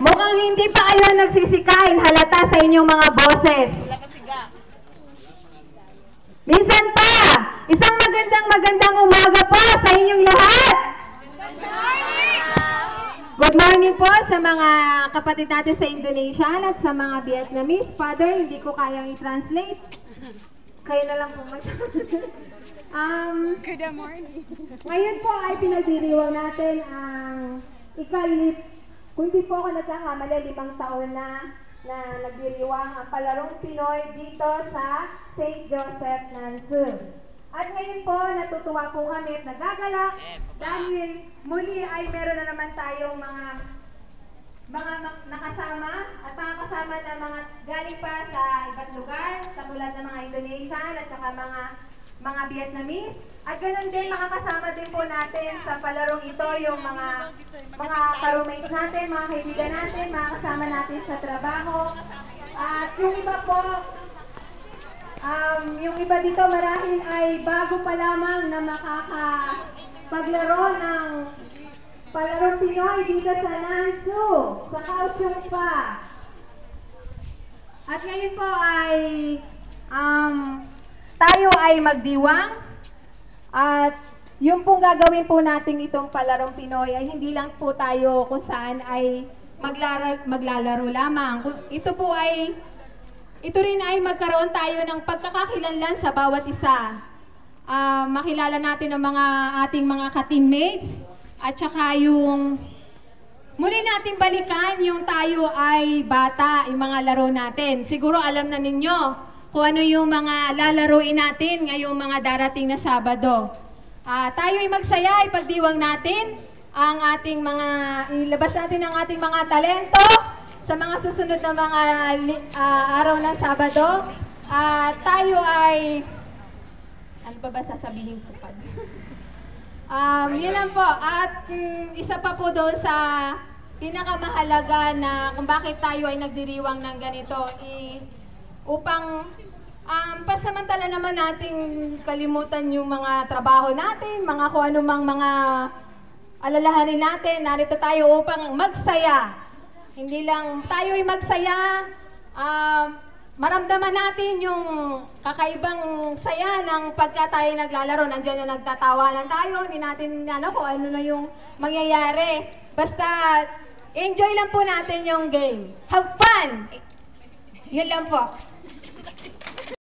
Mukhang hindi pa kayo nagsisikain, halata sa inyong mga boses. Minsan pa, isang magandang umaga po sa inyong lahat. Good morning po sa mga kapatid natin sa Indonesia at sa mga Vietnamese. Father, hindi ko kayang i-translate. Kayo na lang po Good morning. Ngayon po ay pinagdiriwang natin ang kung di po ako nagkakamali, 5 taon na nagdiriwang ang palarong Pinoy dito sa St. Joseph Nansung. At ngayon po, natutuwa po kami at nagagalak dahil muli ay meron na naman tayong mga nakasama at mga kasama na mga galing pa sa iba't lugar, sa tulad ng mga Indonesian at saka mga Vietnamese. At ganoon din, makakasama din po natin sa palarong ito yung mga ka-roommates natin, mga kaibigan natin, mga kasama natin sa trabaho. At yung iba po, yung iba dito marahil ay bago pa lamang na makakapaglaro ng palarong Pinoy dito sa Nansung, sa Kaohsiung pa. At ngayon po ay tayo ay magdiwang at yung pong gagawin po natin itong palarong Pinoy ay hindi lang po tayo kung saan ay maglalaro lamang. Ito rin ay magkaroon tayo ng pagkakakilanlan sa bawat isa. Makilala natin ang ating mga ka-teammates at saka yung muli natin balikan yung tayo ay bata, yung mga laro natin. Siguro alam na ninyo kung ano yung mga lalaruin natin ngayong mga darating na Sabado. Tayo ay magsaya, ipagdiwang natin ang ating ilabas natin ang ating mga talento sa mga susunod na mga araw ng Sabado. Tayo ay, ano pa ba sasabihin ko pa? Yun lang po. At isa pa po doon sa pinakamahalaga na kung bakit tayo ay nagdiriwang ng ganito, upang pasamantala naman nating kalimutan yung mga trabaho natin, mga kung ano mang mga alalahanin natin. Narito tayo upang magsaya. Hindi lang tayo ay magsaya, maramdaman natin yung kakaibang saya ng pagka tayo naglalaro. Nandiyan na nagtatawanan tayo, hindi natin kung ano na yung mangyayari. Basta enjoy lang po natin yung game. Have fun! Yun lang po.